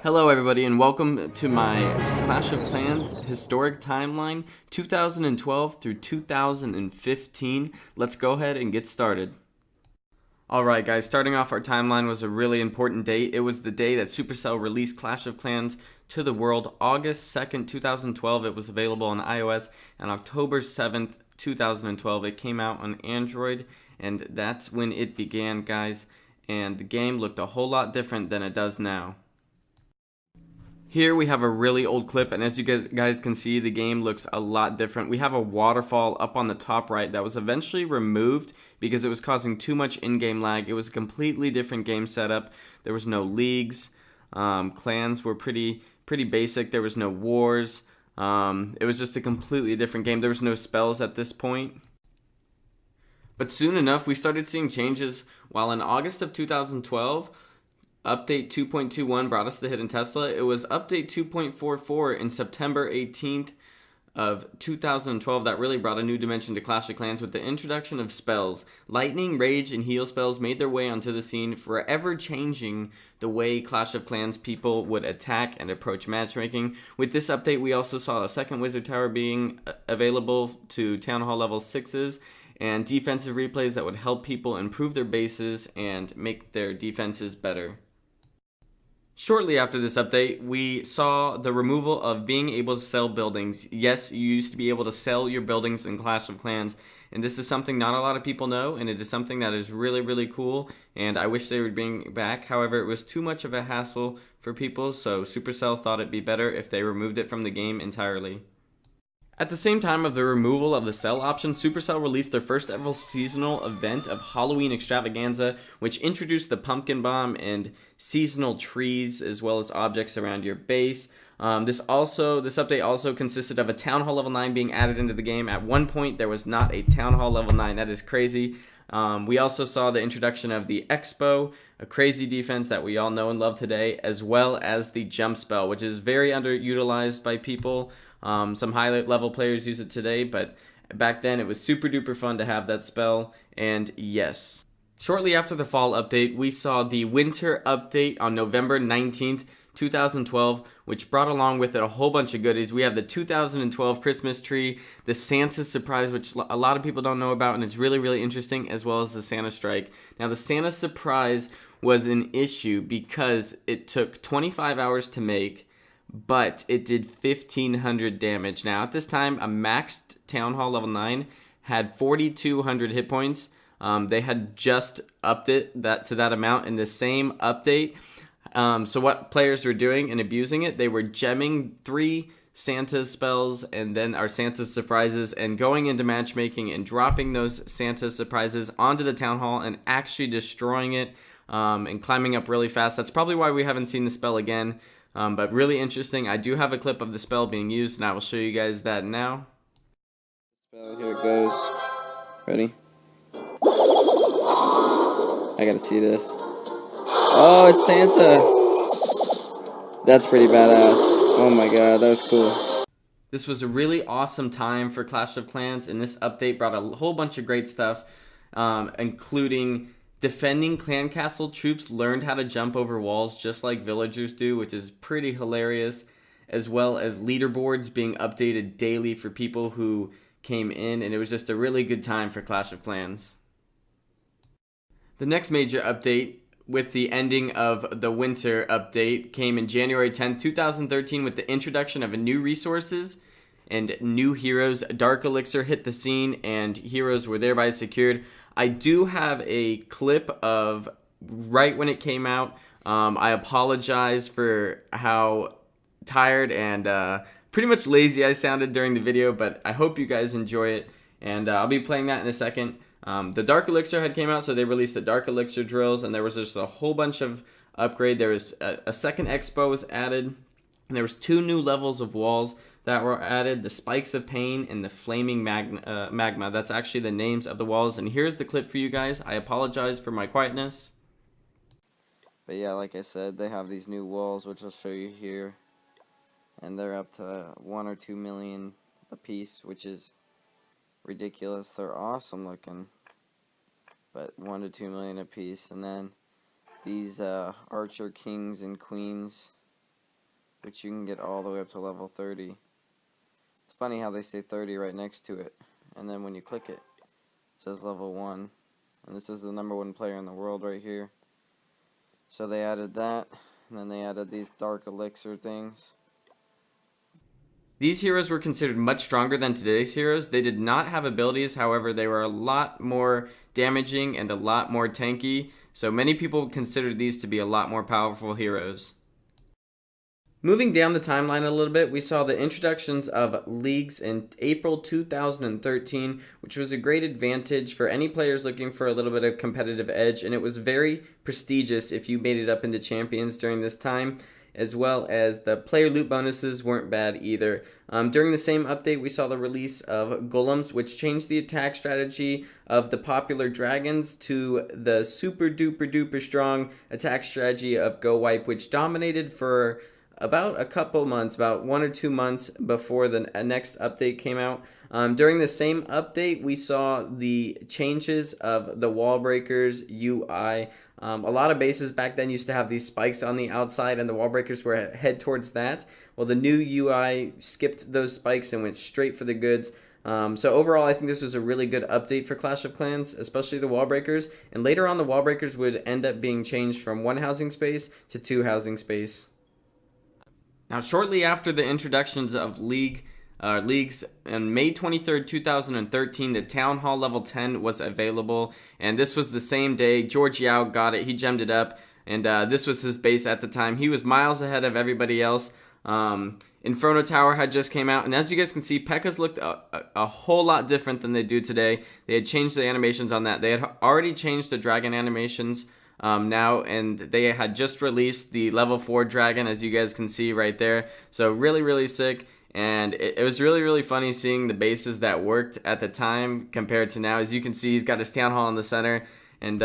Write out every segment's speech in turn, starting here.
Hello everybody and welcome to my Clash of Clans historic timeline 2012 through 2015. Let's go ahead and get started. Alright guys, starting off our timeline was a really important date. It was the day that Supercell released Clash of Clans to the world. August 2nd, 2012 it was available on iOS, and October 7th, 2012 it came out on Android, and that's when it began, guys, and the game looked a whole lot different than it does now. Here we have a really old clip, and as you guys can see, the game looks a lot different. We have a waterfall up on the top right that was eventually removed because it was causing too much in-game lag. It was a completely different game setup. There was no leagues. Clans were pretty basic. There was no wars. It was just a completely different game. There was no spells at this point. But soon enough, we started seeing changes. While in August of 2012, Update 2.21 brought us the Hidden Tesla. It was Update 2.44 in September 18th of 2012 that really brought a new dimension to Clash of Clans with the introduction of spells. Lightning, Rage, and Heal spells made their way onto the scene, forever changing the way Clash of Clans people would attack and approach matchmaking. With this update, we also saw a second Wizard Tower being available to Town Hall level 6s, and defensive replays that would help people improve their bases and make their defenses better. Shortly after this update, we saw the removal of being able to sell buildings. Yes, you used to be able to sell your buildings in Clash of Clans, and this is something not a lot of people know, and it is something that is really cool, and I wish they would bring it back. However, it was too much of a hassle for people, so Supercell thought it'd be better if they removed it from the game entirely. At the same time of the removal of the sell option, Supercell released their first ever seasonal event of Halloween Extravaganza, which introduced the pumpkin bomb and seasonal trees as well as objects around your base. This update also consisted of a Town Hall level 9 being added into the game. At one point, there was not a Town Hall level 9. That is crazy. We also saw the introduction of the Expo, a crazy defense that we all know and love today, as well as the jump spell, which is very underutilized by people. Some high level players use it today, but back then it was super duper fun to have that spell. And yes, shortly after the fall update, we saw the winter update on November 19th, 2012, which brought along with it a whole bunch of goodies. We have the 2012 Christmas tree, the Santa surprise, which a lot of people don't know about and is really interesting, as well as the Santa strike. Now, the Santa surprise was an issue because it took 25 hours to make, but it did 1,500 damage. Now, at this time, a maxed Town Hall level 9 had 4,200 hit points. They had just upped it to that amount in the same update. So what players were doing and abusing it, they were gemming 3 Santa spells and then our Santa surprises and going into matchmaking and dropping those Santa surprises onto the Town Hall and actually destroying it and climbing up really fast. That's probably why we haven't seen the spell again. But really interesting. I do have a clip of the spell being used, and I will show you guys that now. Spell, here it goes. Ready? I gotta see this. Oh, it's Santa! That's pretty badass. Oh my god, that was cool. This was a really awesome time for Clash of Clans, and this update brought a whole bunch of great stuff, including defending clan castle troops learned how to jump over walls just like villagers do, which is pretty hilarious, as well as leaderboards being updated daily for people who came in, and it was just a really good time for Clash of Clans. The next major update, with the ending of the winter update, came in January 10th, 2013 with the introduction of new resources and new heroes. Dark Elixir hit the scene and heroes were thereby secured. I do have a clip of right when it came out. I apologize for how tired and pretty much lazy I sounded during the video, but I hope you guys enjoy it, and I'll be playing that in a second. The Dark Elixir had came out, so they released the Dark Elixir drills, and there was just a whole bunch of upgrade. There was a second Expo was added, and there was 2 new levels of walls that were added, the Spikes of Pain and the Flaming Magma. That's actually the names of the walls, and here's the clip for you guys. I apologize for my quietness. But yeah, like I said, they have these new walls, which I'll show you here. And they're up to 1 or 2 million a piece, which is ridiculous. They're awesome looking. But 1 to 2 million a piece. And then these Archer Kings and Queens which you can get all the way up to level 30. It's funny how they say 30 right next to it, and then when you click it, it says level 1. And this is the #1 player in the world right here. So they added that, and then they added these dark elixir things. These heroes were considered much stronger than today's heroes. They did not have abilities, however, they were a lot more damaging and a lot more tanky, so many people considered these to be a lot more powerful heroes. Moving down the timeline a little bit, we saw the introductions of leagues in April 2013, which was a great advantage for any players looking for a little bit of competitive edge, and it was very prestigious if you made it up into champions during this time, as well as the player loot bonuses weren't bad either. During the same update, we saw the release of Golems, which changed the attack strategy of the popular dragons to the super duper duper strong attack strategy of Go Wipe, which dominated for about a couple months, about 1 or 2 months before the next update came out. During the same update, we saw the changes of the Wall Breakers UI. A lot of bases back then used to have these spikes on the outside, and the Wall Breakers were head towards that. Well, the new UI skipped those spikes and went straight for the goods. So overall, I think this was a really good update for Clash of Clans, especially the Wall Breakers. And later on, the Wall Breakers would end up being changed from 1 housing space to 2 housing space. Now, shortly after the introductions of leagues, on May 23rd, 2013, the Town Hall level 10 was available, and this was the same day George Yao got it. He gemmed it up, and this was his base at the time. He was miles ahead of everybody else. Inferno Tower had just came out, and as you guys can see, P.E.K.K.A.s looked a whole lot different than they do today. They had changed the animations on that. They had already changed the dragon animations now, and they had just released the level 4 dragon, as you guys can see right there. So really, really sick. And it was really, really funny seeing the bases that worked at the time compared to now. As you can see, he's got his Town Hall in the center, and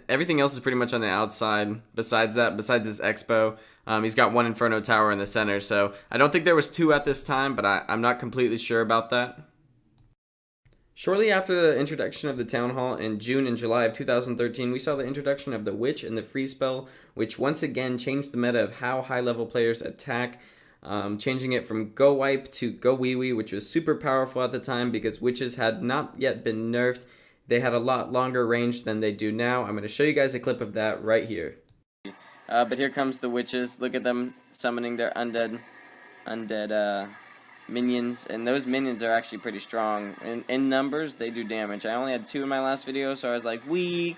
everything else is pretty much on the outside. Besides that, besides his Expo, he's got 1 Inferno Tower in the center. So I don't think there was 2 at this time, but I'm not completely sure about that. Shortly after the introduction of the Town Hall in June and July of 2013, we saw the introduction of the Witch and the Freeze Spell, which once again changed the meta of how high-level players attack, changing it from Go Wipe to Go Wee Wee, which was super powerful at the time because witches had not yet been nerfed. They had a lot longer range than they do now. I'm going to show you guys a clip of that right here. But here comes the witches. Look at them summoning their undead minions, and those minions are actually pretty strong. In numbers, they do damage. I only had 2 in my last video, so I was like, weak.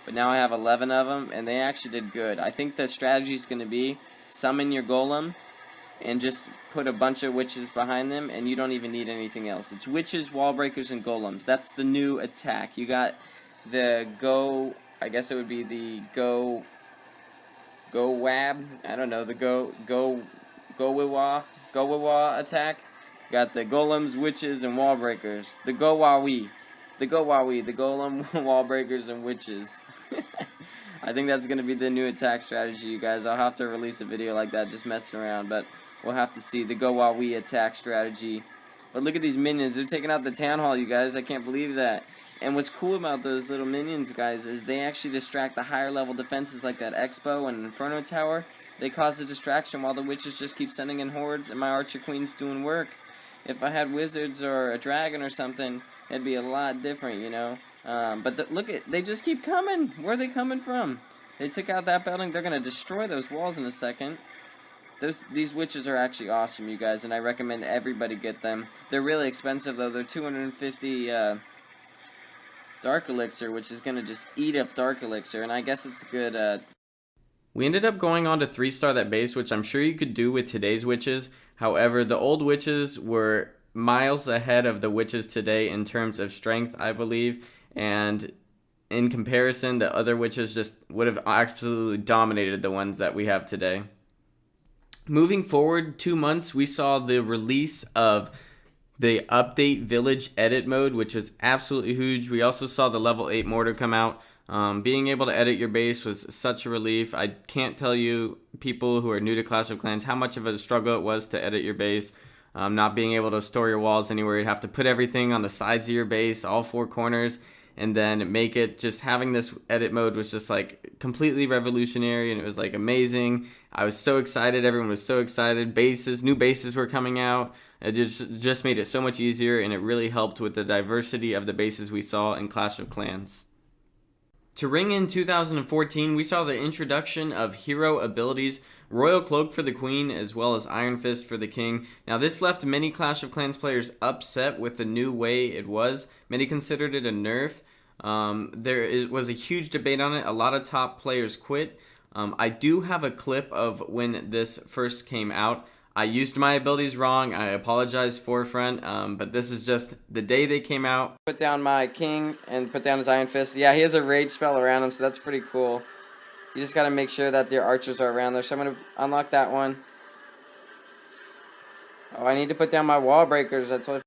But now I have 11 of them, and they actually did good. I think the strategy is going to be summon your golem and just put a bunch of witches behind them, and you don't even need anything else. It's witches, wall breakers, and golems. That's the new attack. You got the I guess it would be the go wab. I don't know, the go wiwa attack. Got the golems, witches, and wall breakers. The go wawi, the golem, wall breakers, and witches. I think that's gonna be the new attack strategy, you guys. I'll have to release a video like that, just messing around, but we'll have to see the go wawi attack strategy. But look at these minions. They're taking out the Town Hall, you guys. I can't believe that. And what's cool about those little minions, guys, is they actually distract the higher level defenses like that Expo and Inferno Tower. They cause a distraction while the witches just keep sending in hordes and my Archer Queen's doing work. If I had wizards or a dragon or something, it'd be a lot different, you know. But look at, they just keep coming. Where are they coming from? They took out that building. They're going to destroy those walls in a second. These witches are actually awesome, you guys, and I recommend everybody get them. They're really expensive, though. They're 250 Dark Elixir, which is going to just eat up Dark Elixir, and I guess it's good. We ended up going on to 3-star that base, which I'm sure you could do with today's witches. However, the old witches were miles ahead of the witches today in terms of strength, I believe, and in comparison, the other witches just would have absolutely dominated the ones that we have today. Moving forward 2 months, we saw the release of the update Village Edit mode, which was absolutely huge. We also saw the level 8 mortar come out. Being able to edit your base was such a relief. I can't tell you, people who are new to Clash of Clans, how much of a struggle it was to edit your base. Not being able to store your walls anywhere. You'd have to put everything on the sides of your base, all 4 corners. and then make it. Just having this edit mode was just like completely revolutionary, and it was like amazing. I was so excited. Everyone was so excited. New bases were coming out. It just made it so much easier, and it really helped with the diversity of the bases we saw in Clash of Clans. To ring in 2014, we saw the introduction of hero abilities, Royal Cloak for the Queen, as well as Iron Fist for the King. Now, this left many Clash of Clans players upset with the new way it was. Many considered it a nerf. Was a huge debate on it. A lot of top players quit. I do have a clip of when this first came out. I used my abilities wrong. I apologize, Forefront, but this is just the day they came out. Put down my king and put down his Iron Fist. Yeah, he has a rage spell around him, so that's pretty cool. You just got to make sure that your archers are around there. So I'm going to unlock that one. Oh, I need to put down my wall breakers. That's what.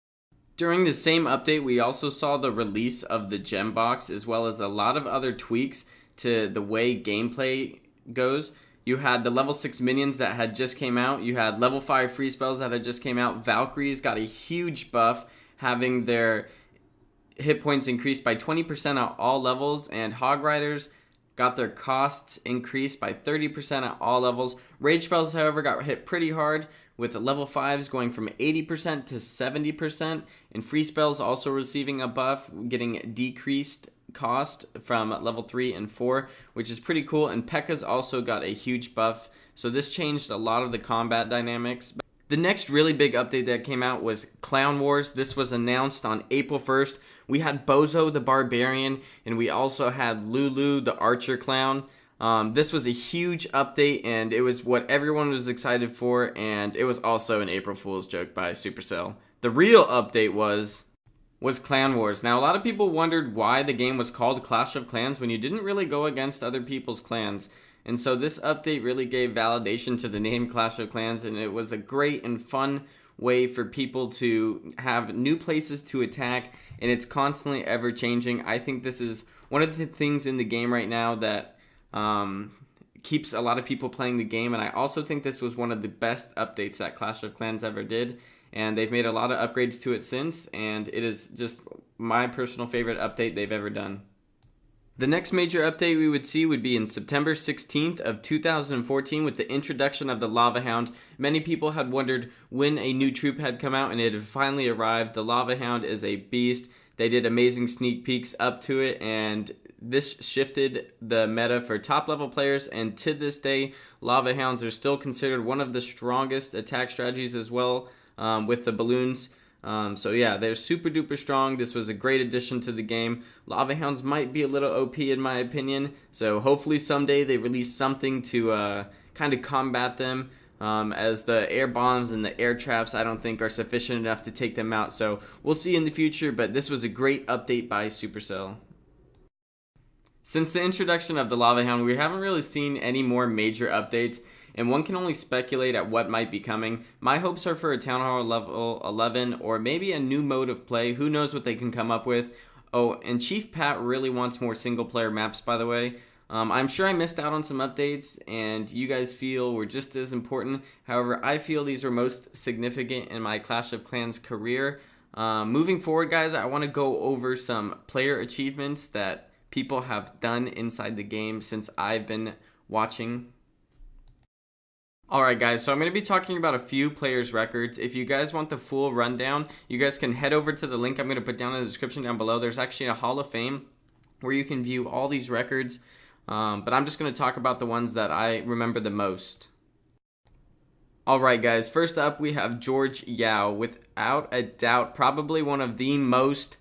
During the same update, we also saw the release of the gem box, as well as a lot of other tweaks to the way gameplay goes. You had the level 6 minions that had just came out. You had level 5 free spells that had just came out. Valkyries got a huge buff, having their hit points increased by 20% at all levels. And Hog Riders got their costs increased by 30% at all levels. Rage spells, however, got hit pretty hard, with level 5s going from 80% to 70%. And free spells also receiving a buff, getting decreased cost from level 3 and 4, which is pretty cool. And P.E.K.K.A.'s also got a huge buff, so this changed a lot of the combat dynamics. The next really big update that came out was Clown Wars. This was announced on April 1st. We had Bozo the Barbarian, and we also had Lulu the Archer Clown. This was a huge update, and it was what everyone was excited for, and it was also an April Fool's joke by Supercell. The real update was Clan Wars. Now, a lot of people wondered why the game was called Clash of Clans when you didn't really go against other people's clans. And so this update really gave validation to the name Clash of Clans, and it was a great and fun way for people to have new places to attack, and it's constantly ever changing. I think this is one of the things in the game right now that keeps a lot of people playing the game, and I also think this was one of the best updates that Clash of Clans ever did. And they've made a lot of upgrades to it since, and it is just my personal favorite update they've ever done. The next major update we would see would be in September 16th of 2014 with the introduction of the Lava Hound. Many people had wondered when a new troop had come out, and it had finally arrived. The Lava Hound is a beast. They did amazing sneak peeks up to it, and this shifted the meta for top level players, and to this day, Lava Hounds are still considered one of the strongest attack strategies as well, with the balloons. So yeah, they're super duper strong. This was a great addition to the game. Lava Hounds might be a little OP in my opinion, so hopefully someday they release something to kind of combat them, as the air bombs and the air traps I don't think are sufficient enough to take them out. So we'll see in the future, but this was a great update by Supercell. Since the introduction of the Lava Hound, we haven't really seen any more major updates, and one can only speculate at what might be coming. My hopes are for a Town Hall level 11, or maybe a new mode of play. Who knows what they can come up with. Oh, and Chief Pat really wants more single player maps, by the way. I'm sure I missed out on some updates, and you guys feel were just as important. However, I feel these were most significant in my Clash of Clans career. Moving forward, guys, I want to go over some player achievements that people have done inside the game since I've been watching. Alright guys, so I'm going to be talking about a few players' records. If you guys want the full rundown, you guys can head over to the link I'm going to put down in the description down below. There's actually a Hall of Fame where you can view all these records, but I'm just going to talk about the ones that I remember the most. Alright guys, first up we have George Yao. Without a doubt, probably one of the most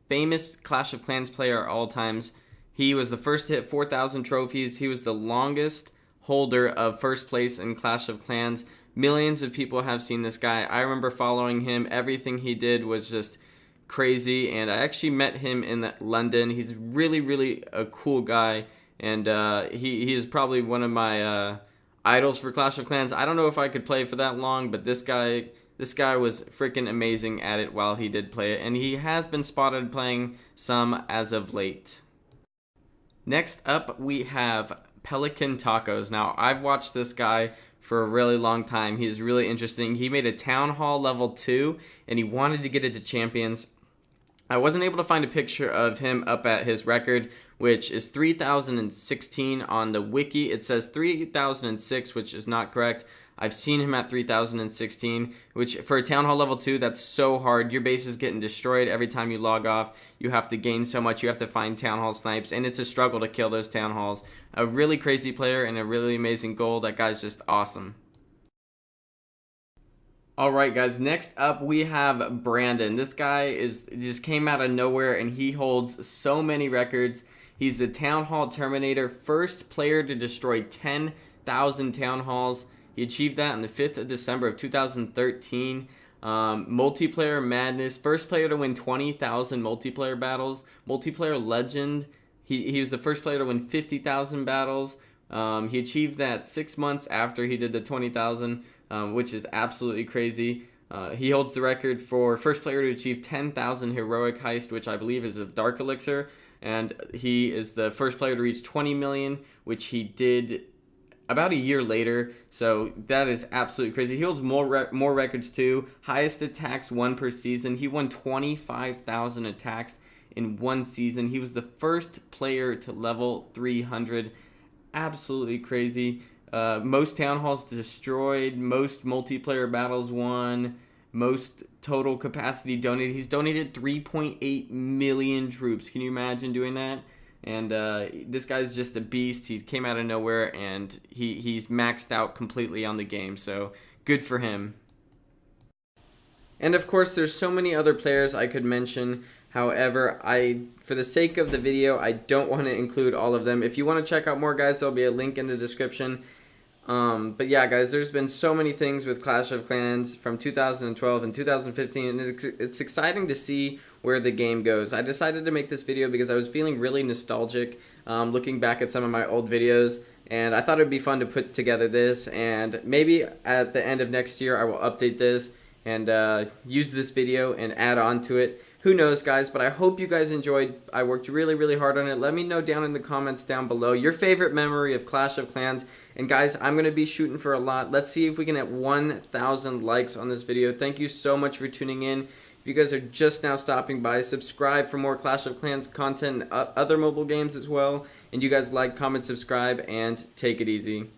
famous Clash of Clans player all times. He was the first to hit 4,000 trophies. He was the longest holder of first place in Clash of Clans. Millions of people have seen this guy. I remember following him. Everything he did was just crazy, and I actually met him in London. He's really a cool guy, and he is probably one of my idols for Clash of Clans. I don't know if I could play for that long, but this guy was freaking amazing at it while he did play it, and he has been spotted playing some as of late. Next up, we have Pelican Tacos. Now, I've watched this guy for a really long time. He is really interesting. He made a Town Hall level 2, and he wanted to get it to Champions. I wasn't able to find a picture of him up at his record, which is 3,016 on the wiki. It says 3,006, which is not correct. I've seen him at 3,016, which for a Town Hall level 2, that's so hard. Your base is getting destroyed every time you log off. You have to gain so much. You have to find Town Hall snipes, and it's a struggle to kill those Town Halls. A really crazy player and a really amazing goal. That guy's just awesome. Alright guys, next up we have Brandon. This guy just came out of nowhere and he holds so many records. He's the Town Hall Terminator, first player to destroy 10,000 Town Halls. He achieved that on the 5th of December of 2013. Multiplayer Madness, first player to win 20,000 multiplayer battles. Multiplayer Legend, he was the first player to win 50,000 battles. He achieved that 6 months after he did the 20,000, which is absolutely crazy. He holds the record for first player to achieve 10,000 heroic heist, which I believe is of Dark Elixir, and he is the first player to reach 20 million, which he did about a year later. So that is absolutely crazy. He holds more records too. Highest attacks won per season. He won 25,000 attacks in one season. He was the first player to level 300. Absolutely crazy. Most Town Halls destroyed, most multiplayer battles won, most total capacity donated. He's donated 3.8 million troops. Can you imagine doing that? And this guy's just a beast. He came out of nowhere, and he's maxed out completely on the game, so good for him. And of course, there's so many other players I could mention. However, for the sake of the video, I don't want to include all of them. If you want to check out more, guys, there'll be a link in the description. But yeah, guys, there's been so many things with Clash of Clans from 2012 and 2015, and it's exciting to see where the game goes. I decided to make this video because I was feeling really nostalgic looking back at some of my old videos, and I thought it would be fun to put together this, and maybe at the end of next year I will update this and use this video and add on to it. Who knows, guys, but I hope you guys enjoyed. I worked really, really hard on it. Let me know down in the comments down below your favorite memory of Clash of Clans. And guys, I'm going to be shooting for a lot. Let's see if we can get 1,000 likes on this video. Thank you so much for tuning in. If you guys are just now stopping by, subscribe for more Clash of Clans content and other mobile games as well. And you guys like, comment, subscribe, and take it easy.